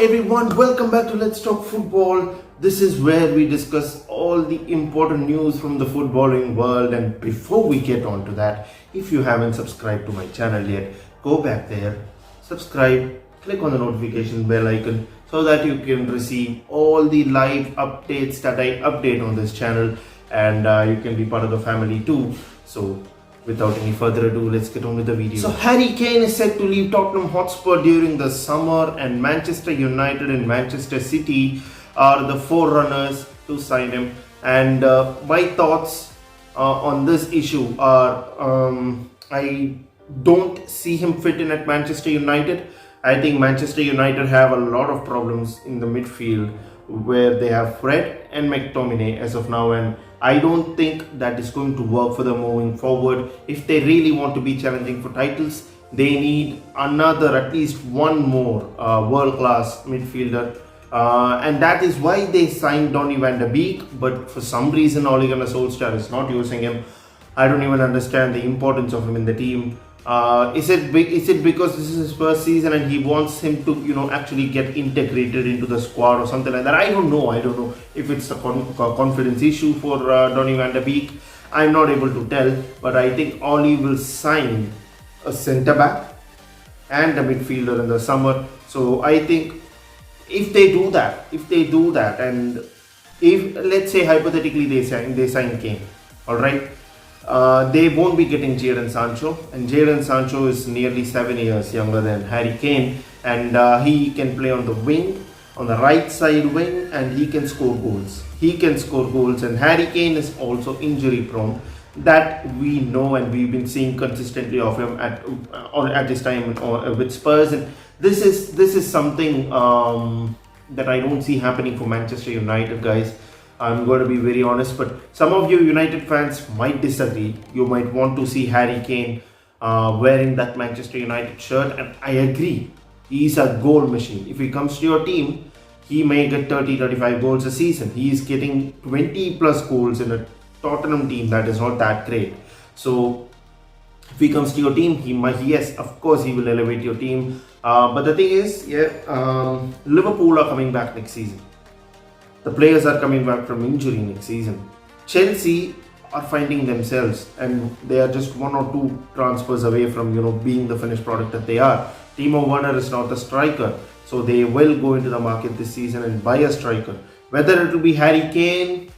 everyone, welcome back to Let's Talk Football. This is where we discuss all the important news from the footballing world. And before we get on to that, if you haven't subscribed to my channel yet, go back there, subscribe, click on the notification bell icon so that you can receive all the live updates that I update on this channel, and you can be part of the family too. So without any further ado, let's get on with the video. So Harry Kane is set to leave Tottenham Hotspur during the summer, and Manchester United and Manchester City are the forerunners to sign him. And my thoughts on this issue are I don't see him fit in at Manchester United. I think Manchester United have a lot of problems in the midfield where they have Fred and McTominay as of now, and I don't think that is going to work for them moving forward. If they really want to be challenging for titles, they need at least one more world-class midfielder, and that is why they signed Donny van de Beek. But for some reason, Ole Gunnar Solskjaer is not using him. I don't even understand the importance of him in the team. Is it because this is his first season and he wants him to actually get integrated into the squad or something like that? I don't know if it's a confidence issue for Donny van de Beek. I'm not able to tell, but I think Ole will sign a centre back and a midfielder in the summer. So I think if they do that, and if, let's say hypothetically they sign Kane, all right. They won't be getting Jadon Sancho, and Jadon Sancho is nearly 7 years younger than Harry Kane, and he can play on the wing, on the right side wing, and he can score goals. And Harry Kane is also injury prone. That we know, and we've been seeing consistently of him at this time with Spurs, and this is something that I don't see happening for Manchester United, guys. I'm going to be very honest, but some of you United fans might disagree. You might want to see Harry Kane wearing that Manchester United shirt, and I agree. He's a goal machine. If he comes to your team, he may get 30-35 goals a season. He is getting 20 plus goals in a Tottenham team that is not that great. So if he comes to your team, yes, of course he will elevate your team. But the thing is, Liverpool are coming back next season. The players are coming back from injury next season. Chelsea are finding themselves, and they are just one or two transfers away from being the finished product that they are. Timo Werner is not a striker, so they will go into the market this season and buy a striker. Whether it will be Harry Kane,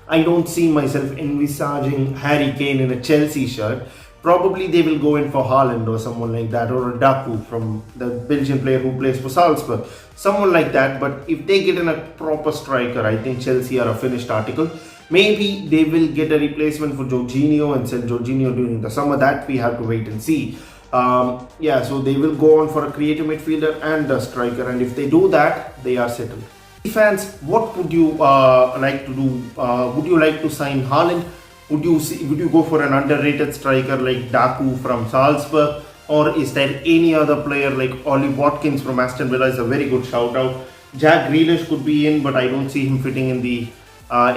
I don't see myself envisaging Harry Kane in a Chelsea shirt. Probably they will go in for Haaland or someone like that, or a Daku from the Belgian player who plays for Salzburg, someone like that. But if they get in a proper striker, I think Chelsea are a finished article. Maybe they will get a replacement for Jorginho and sell Jorginho during the summer. That we have to wait and see. So they will go on for a creative midfielder and a striker, and if they do that, they are settled. Fans, what would you like to do? Would you like to sign Haaland? Would you go for an underrated striker like Daku from Salzburg, or is there any other player like Ollie Watkins from Aston Villa? Is a very good shout out. Jack Grealish could be in, but I don't see him fitting in the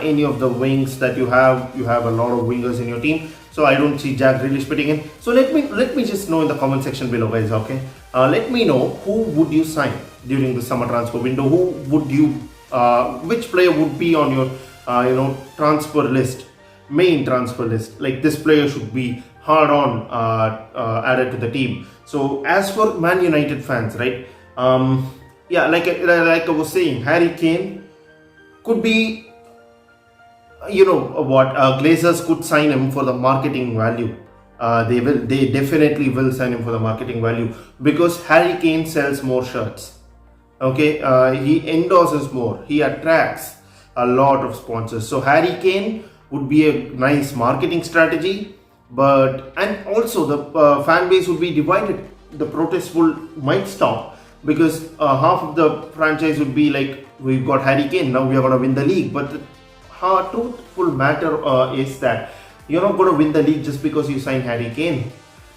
any of the wings that you have. You have a lot of wingers in your team, so I don't see Jack Grealish fitting in. So let me just know in the comment section below, guys. Okay, let me know who would you sign during the summer transfer window. Who would you? Which player would be on your transfer list? Main transfer list, like this player should be hard on added to the team. So as for Man United fans, right, like I was saying, Harry Kane could be, Glazers could sign him for the marketing value. They definitely will sign him for the marketing value, because Harry Kane sells more shirts. Okay, he endorses more, he attracts a lot of sponsors. So Harry Kane would be a nice marketing strategy, and also the fan base would be divided. The protests might stop, because half of the franchise would be like, we've got Harry Kane, now we are going to win the league. But the truthful matter is that you're not going to win the league just because you sign Harry Kane.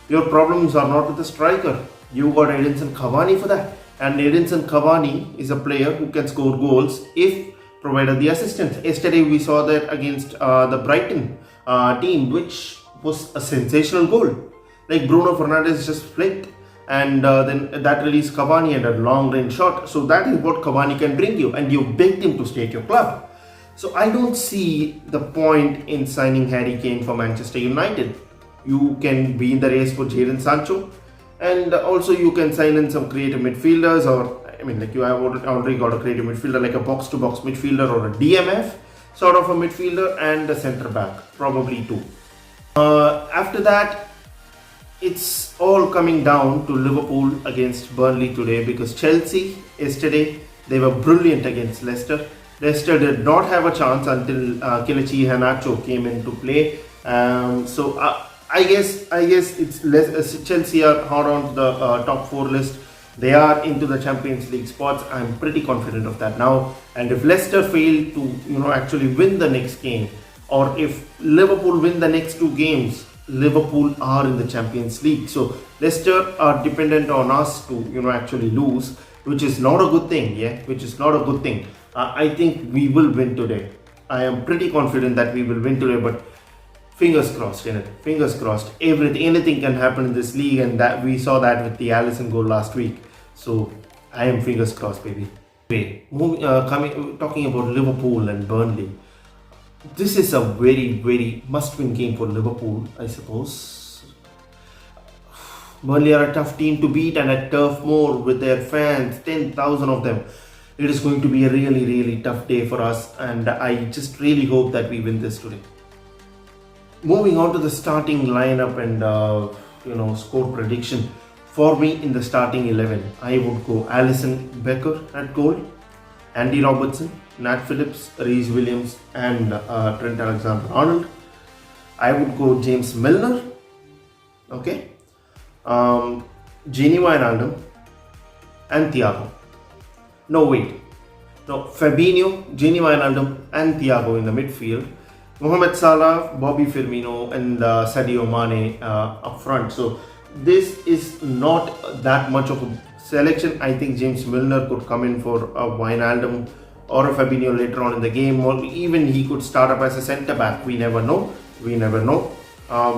Your problems are not with the striker. You got Edinson Cavani for that, and Edinson Cavani is a player who can score goals if provided the assistance. Yesterday we saw that against the Brighton team, which was a sensational goal. Like Bruno Fernandes just flicked and then that released Cavani and a long range shot. So that is what Cavani can bring you, and you begged him to stay at your club. So I don't see the point in signing Harry Kane for Manchester United. You can be in the race for Jadon Sancho, and also you can sign in some creative midfielders, or like you have already got a creative midfielder, like a box-to-box midfielder or a DMF sort of a midfielder, and a centre back, probably two. After that, it's all coming down to Liverpool against Burnley today, because Chelsea yesterday, they were brilliant against Leicester. Leicester did not have a chance until Kelechi Iheanacho came into play. So I guess it's Chelsea are hard on the top 4 list. They are into the Champions League spots. I'm pretty confident of that now. And if Leicester fail to actually win the next game, or if Liverpool win the next 2 games, Liverpool are in the Champions League. So Leicester are dependent on us to actually lose, which is not a good thing. Which is not a good thing. I think we will win today. I am pretty confident that we will win today, but fingers crossed, fingers crossed. Anything can happen in this league, and that we saw that with the Alisson goal last week. So I am fingers crossed, baby. Talking about Liverpool and Burnley, this is a very, very must-win game for Liverpool, I suppose. Burnley are a tough team to beat, and at Turf Moor with their fans, 10,000 of them. It is going to be a really, really tough day for us, and I just really hope that we win this today. Moving on to the starting lineup and score prediction. For me, in the starting 11, I would go Alisson Becker at goal, Andy Robertson, Nat Phillips, Reece Williams, and Trent Alexander-Arnold. I would go James Milner, Gini Wijnaldum, and Thiago. Fabinho, Gini Wijnaldum, and Thiago in the midfield. Mohamed Salah, Bobby Firmino, and Sadio Mane up front. So this is not that much of a selection. I think James Milner could come in for a Wijnaldum or a Fabinho later on in the game, or even he could start up as a centre back. We never know.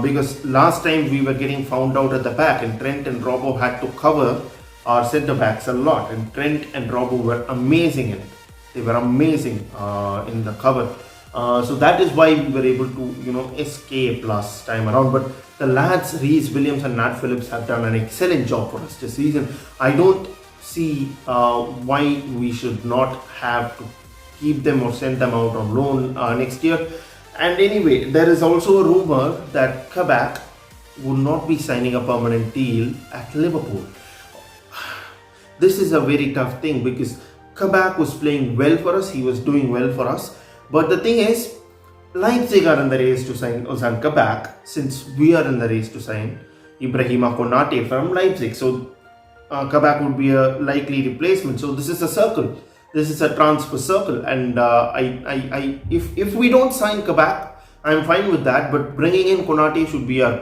Because last time we were getting found out at the back, and Trent and Robbo had to cover our centre backs a lot, and Trent and Robbo were amazing in it. They were amazing in the cover. So that is why we were able to escape last time around. But the lads Reece Williams and Nat Phillips have done an excellent job for us this season. I don't see why we should not have to keep them or send them out on loan next year. And anyway, there is also a rumor that Kabak would not be signing a permanent deal at Liverpool. This is a very tough thing, because Kabak was playing well for us. He was doing well for us. But the thing is, Leipzig are in the race to sign Ozan Kabak, since we are in the race to sign Ibrahima Konate from Leipzig. So Kabak would be a likely replacement. So this is a circle. This is a transfer circle. And if we don't sign Kabak, I'm fine with that. But bringing in Konate should be our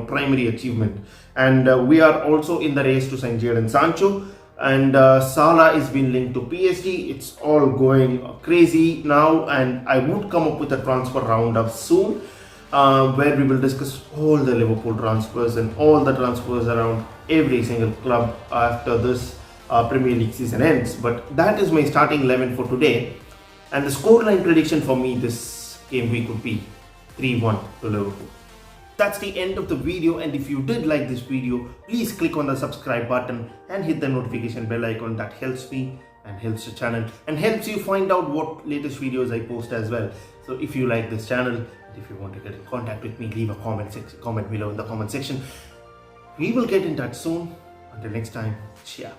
primary achievement. And we are also in the race to sign Jadon Sancho. And Salah is being linked to PSG. It's all going crazy now, and I would come up with a transfer roundup soon, where we will discuss all the Liverpool transfers and all the transfers around every single club after this Premier League season ends. But that is my starting 11 for today, and the scoreline prediction for me this game week would be 3-1 to Liverpool. That's the end of the video, and if you did like this video, please click on the subscribe button and hit the notification bell icon. That helps me and helps the channel and helps you find out what latest videos I post as well. So if you like this channel, and if you want to get in contact with me, leave a comment below in the comment section. We will get in touch soon. Until next time, cheers.